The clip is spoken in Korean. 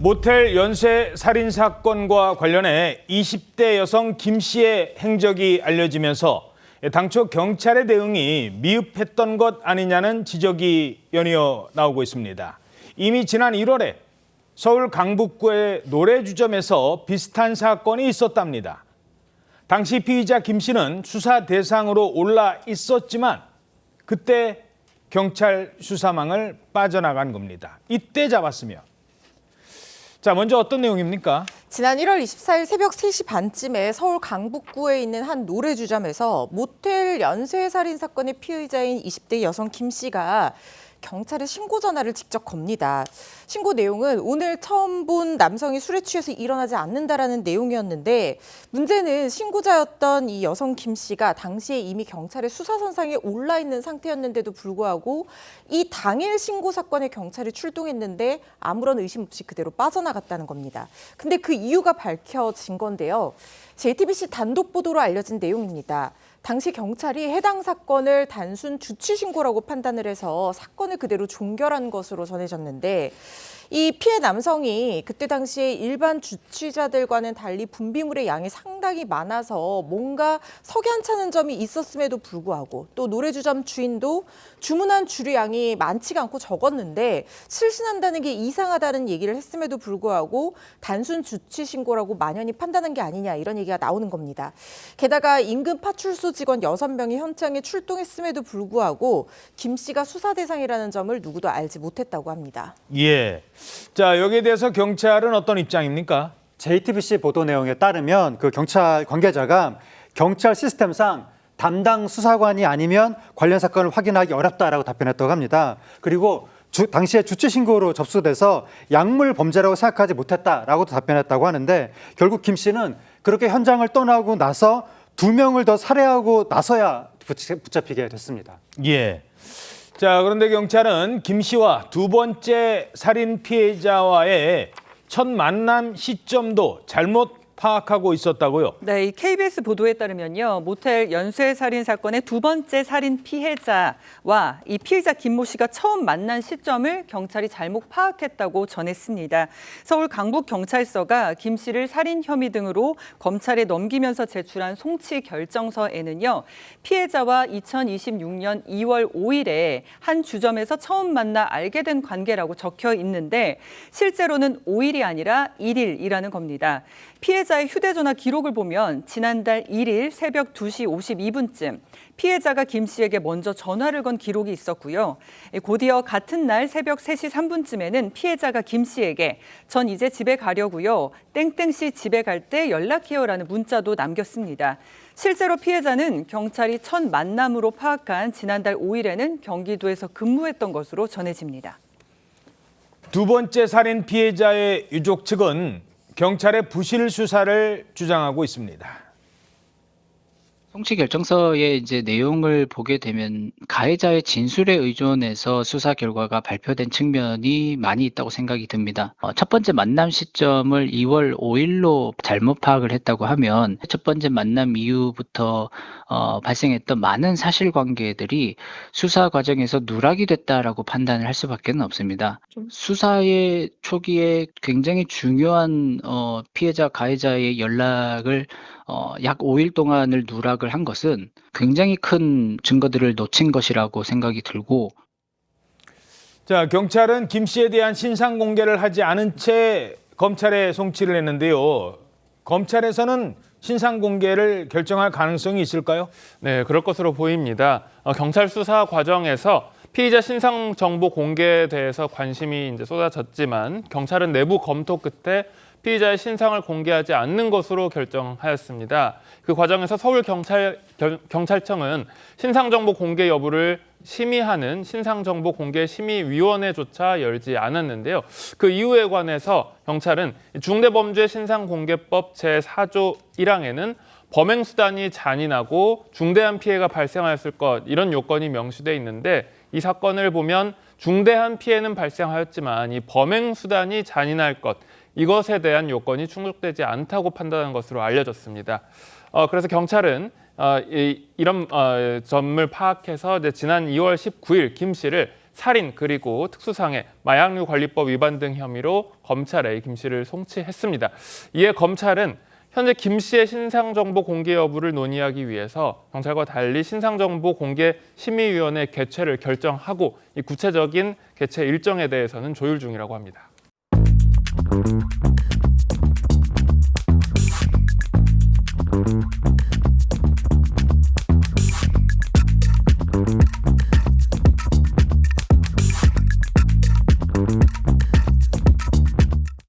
모텔 연쇄 살인 사건과 관련해 20대 여성 김 씨의 행적이 알려지면서 당초 경찰의 대응이 미흡했던 것 아니냐는 지적이 연이어 나오고 있습니다. 이미 지난 1월에 서울 강북구의 노래주점에서 비슷한 사건이 있었답니다. 당시 피의자 김 씨는 수사 대상으로 올라 있었지만 그때 경찰 수사망을 빠져나간 겁니다. 이때 잡았으며. 자, 먼저 어떤 내용입니까? 지난 1월 24일 새벽 3시 반쯤에 서울 강북구에 있는 한 노래주점에서 모텔 연쇄살인 사건의 피의자인 20대 여성 김 씨가 경찰에 신고 전화를 직접 겁니다. 신고 내용은 오늘 처음 본 남성이 술에 취해서 일어나지 않는다라는 내용이었는데 문제는 신고자였던 이 여성 김 씨가 당시에 이미 경찰의 수사선상에 올라 있는 상태였는데도 불구하고 이 당일 신고 사건에 경찰이 출동했는데 아무런 의심 없이 그대로 빠져나갔다는 겁니다. 근데 그 이유가 밝혀진 건데요. JTBC 단독 보도로 알려진 내용입니다. 당시 경찰이 해당 사건을 단순 주치 신고라고 판단을 해서 사건을 그대로 종결한 것으로 전해졌는데 이 피해 남성이 그때 당시에 일반 주치자들과는 달리 분비물의 양이 상당히 많아서 뭔가 석연찮은 점이 있었음에도 불구하고 또 노래주점 주인도 주문한 주류양이 많지가 않고 적었는데 실신한다는 게 이상하다는 얘기를 했음에도 불구하고 단순 주치 신고라고 만연히 판단한 게 아니냐 이런 얘기가 나오는 겁니다. 게다가 인근 파출소 직원 6명이 현장에 출동했음에도 불구하고 김 씨가 수사 대상이라는 점을 누구도 알지 못했다고 합니다. 예. 자, 여기에 대해서 경찰은 어떤 입장입니까? JTBC 보도 내용에 따르면 그 경찰 관계자가 경찰 시스템상 담당 수사관이 아니면 관련 사건을 확인하기 어렵다라고 답변했다고 합니다. 그리고 당시에 주치 신고로 접수돼서 약물 범죄라고 생각하지 못했다라고도 답변했다고 하는데 결국 김 씨는 그렇게 현장을 떠나고 나서 2명을 더 살해하고 나서야 붙잡히게 됐습니다. 예. 자, 그런데 경찰은 김 씨와 두 번째 살인 피해자와의 첫 만남 시점도 잘못 파악하고 있었다고요? 네, 이 KBS 보도에 따르면요. 모텔 연쇄 살인 사건의 두 번째 살인 피해자와 이 피의자 김모 씨가 처음 만난 시점을 경찰이 잘못 파악했다고 전했습니다. 서울 강북경찰서가 김 씨를 살인 혐의 등으로 검찰에 넘기면서 제출한 송치 결정서에는요. 피해자와 2026년 2월 5일에 한 주점에서 처음 만나 알게 된 관계라고 적혀 있는데 실제로는 5일이 아니라 1일이라는 겁니다. 피해자의 휴대전화 기록을 보면 지난달 1일 새벽 2시 52분쯤 피해자가 김 씨에게 먼저 전화를 건 기록이 있었고요. 곧이어 같은 날 새벽 3시 3분쯤에는 피해자가 김 씨에게 전 이제 집에 가려고요. 땡땡씨 집에 갈 때 연락해요라는 문자도 남겼습니다. 실제로 피해자는 경찰이 첫 만남으로 파악한 지난달 5일에는 경기도에서 근무했던 것으로 전해집니다. 두 번째 살인 피해자의 유족 측은 경찰의 부실 수사를 주장하고 있습니다. 송치 결정서의 이제 내용을 보게 되면 가해자의 진술에 의존해서 수사 결과가 발표된 측면이 많이 있다고 생각이 듭니다. 첫 번째 만남 시점을 2월 5일로 잘못 파악을 했다고 하면 첫 번째 만남 이후부터 발생했던 많은 사실관계들이 수사 과정에서 누락이 됐다라고 판단을 할 수밖에 없습니다. 수사의 초기에 굉장히 중요한 피해자 가해자의 연락을 약 5일 동안을 누락을 한 것은 굉장히 큰 증거들을 놓친 것이라고 생각이 들고. 자, 경찰은 김 씨에 대한 신상 공개를 하지 않은 채 검찰에 송치를 했는데요. 검찰에서는 신상 공개를 결정할 가능성이 있을까요? 네, 그럴 것으로 보입니다. 경찰 수사 과정에서 피의자 신상 정보 공개에 대해서 관심이 이제 쏟아졌지만 경찰은 내부 검토 끝에 피의자의 신상을 공개하지 않는 것으로 결정하였습니다. 그 과정에서 서울경찰청은 신상정보 공개 여부를 심의하는 신상정보공개심의위원회조차 열지 않았는데요. 그 이유에 관해서 경찰은 중대범죄 신상공개법 제4조 1항에는 범행수단이 잔인하고 중대한 피해가 발생하였을 것 이런 요건이 명시돼 있는데 이 사건을 보면 중대한 피해는 발생하였지만 이 범행수단이 잔인할 것 이것에 대한 요건이 충족되지 않다고 판단한 것으로 알려졌습니다. 그래서 경찰은 이런 점을 파악해서 지난 2월 19일 김 씨를 살인 그리고 특수상해, 마약류 관리법 위반 등 혐의로 검찰에 김 씨를 송치했습니다. 이에 검찰은 현재 김 씨의 신상정보 공개 여부를 논의하기 위해서 경찰과 달리 신상정보 공개 심의위원회 개최를 결정하고 이 구체적인 개최 일정에 대해서는 조율 중이라고 합니다.